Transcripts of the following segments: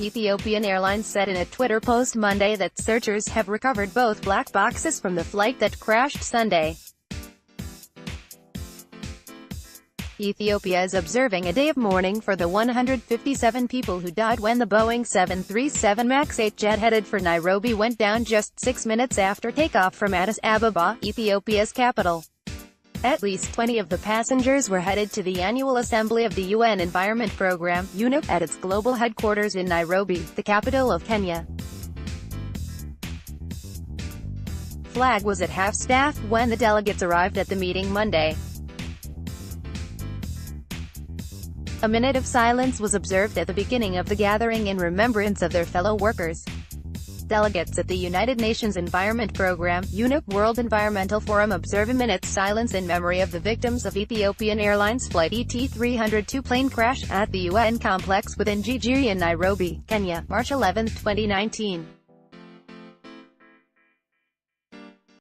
Ethiopian Airlines said in a Twitter post Monday that searchers have recovered both black boxes from the flight that crashed Sunday. Ethiopia is observing a day of mourning for the 157 people who died when the Boeing 737 MAX 8 jet headed for Nairobi went down just 6 minutes after takeoff from Addis Ababa, Ethiopia's capital. At least 20 of the passengers were headed to the annual assembly of the UN Environment Programme, UNEP, at its global headquarters in Nairobi, the capital of Kenya. Flag was at half-staff when the delegates arrived at the meeting Monday. A minute of silence was observed at the beginning of the gathering in remembrance of their fellow workers. Delegates at the United Nations Environment Programme, UNEP World Environmental Forum observe a minute's silence in memory of the victims of Ethiopian Airlines Flight ET-302 plane crash at the UN complex within Jijiri in Nairobi, Kenya, March 11, 2019.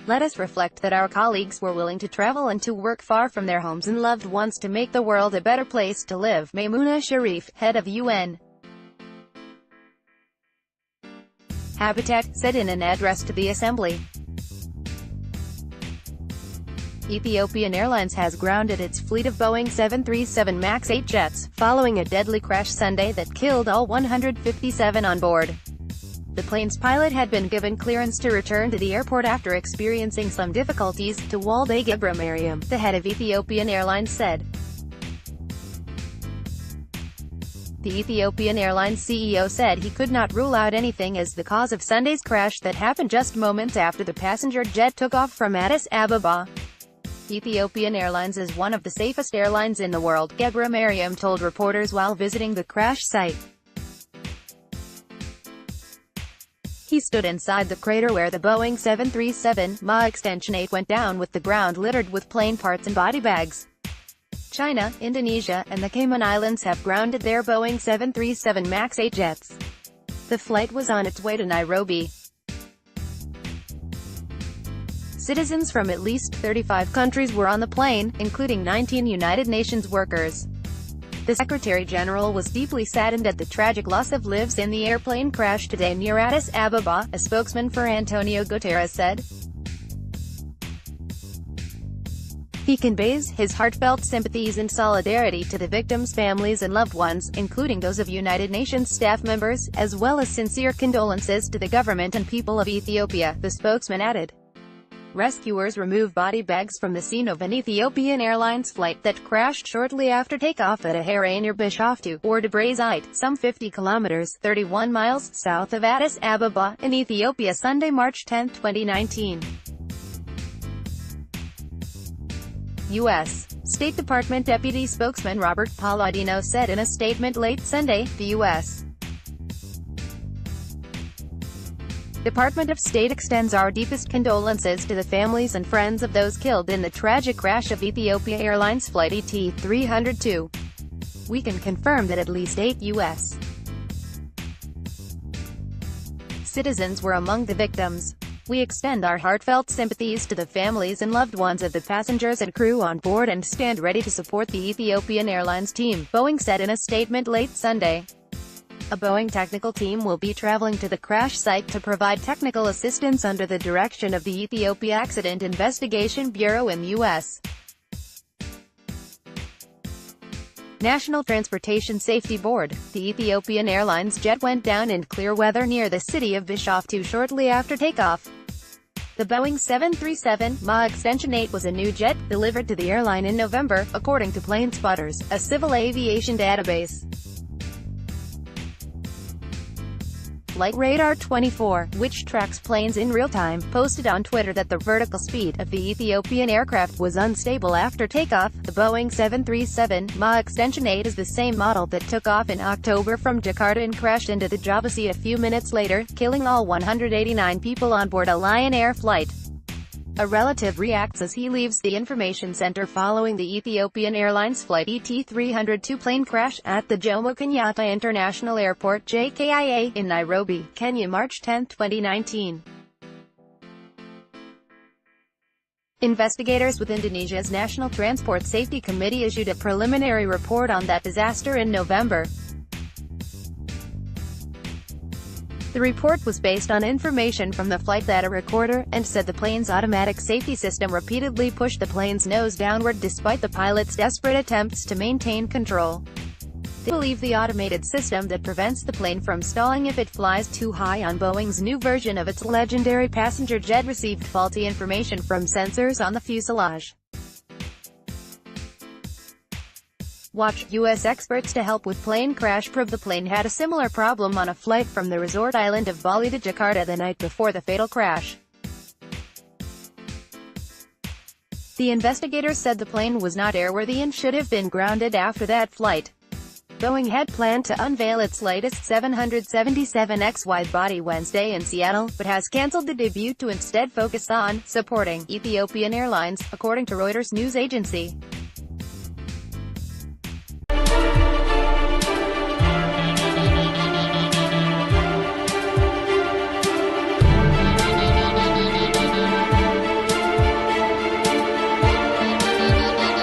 Let us reflect that our colleagues were willing to travel and to work far from their homes and loved ones to make the world a better place to live, Maimouna Sharif, head of UN Habitat, said in an address to the assembly. Ethiopian Airlines has grounded its fleet of Boeing 737 MAX 8 jets, following a deadly crash Sunday that killed all 157 on board. The plane's pilot had been given clearance to return to the airport after experiencing some difficulties, Tewolde Gebremariem, the head of Ethiopian Airlines, said. The Ethiopian Airlines CEO said he could not rule out anything as the cause of Sunday's crash that happened just moments after the passenger jet took off from Addis Ababa. Ethiopian Airlines is one of the safest airlines in the world, Gebremariem told reporters while visiting the crash site. He stood inside the crater where the Boeing 737 MAX Extension 8 went down with the ground littered with plane parts and body bags. China, Indonesia, and the Cayman Islands have grounded their Boeing 737 MAX 8 jets. The flight was on its way to Nairobi. Citizens from at least 35 countries were on the plane, including 19 United Nations workers. The Secretary-General was deeply saddened at the tragic loss of lives in the airplane crash today near Addis Ababa, a spokesman for Antonio Guterres said. He conveys his heartfelt sympathies and solidarity to the victims' families and loved ones, including those of United Nations staff members, as well as sincere condolences to the government and people of Ethiopia, the spokesman added. Rescuers remove body bags from the scene of an Ethiopian Airlines flight that crashed shortly after takeoff at a Harare near Bishoftu, or Debre, some 50 kilometers 31 miles south of Addis Ababa, in Ethiopia Sunday, March 10, 2019. U.S. State Department Deputy Spokesman Robert Palladino said in a statement late Sunday, the U.S. Department of State extends our deepest condolences to the families and friends of those killed in the tragic crash of Ethiopia Airlines Flight ET-302. We can confirm that at least 8 U.S. citizens were among the victims. We extend our heartfelt sympathies to the families and loved ones of the passengers and crew on board and stand ready to support the Ethiopian Airlines team, Boeing said in a statement late Sunday. A Boeing technical team will be traveling to the crash site to provide technical assistance under the direction of the Ethiopia Accident Investigation Bureau in the U.S. National Transportation Safety Board. The Ethiopian Airlines jet went down in clear weather near the city of Bishoftu shortly after takeoff. The Boeing 737 MAX Extension 8 was a new jet, delivered to the airline in November, according to Plane Spotters, a civil aviation database. Flight Radar 24, which tracks planes in real time, posted on Twitter that the vertical speed of the Ethiopian aircraft was unstable after takeoff. The Boeing 737 MAX Extension 8 is the same model that took off in October from Jakarta and crashed into the Java Sea a few minutes later, killing all 189 people on board a Lion Air flight. A relative reacts as he leaves the information center following the Ethiopian Airlines Flight ET-302 plane crash at the Jomo Kenyatta International Airport (JKIA) in Nairobi, Kenya, March 10, 2019. Investigators with Indonesia's National Transport Safety Committee issued a preliminary report on that disaster in November. The report was based on information from the flight data recorder, and said the plane's automatic safety system repeatedly pushed the plane's nose downward despite the pilot's desperate attempts to maintain control. They believe the automated system that prevents the plane from stalling if it flies too high on Boeing's new version of its legendary passenger jet received faulty information from sensors on the fuselage. Watch. U.S. experts to help with plane crash probe the plane had a similar problem on a flight from the resort island of Bali to Jakarta the night before the fatal crash. The investigators said the plane was not airworthy and should have been grounded after that flight. Boeing had planned to unveil its latest 777X wide-body Wednesday in Seattle, but has cancelled the debut to instead focus on supporting Ethiopian Airlines, according to Reuters news agency.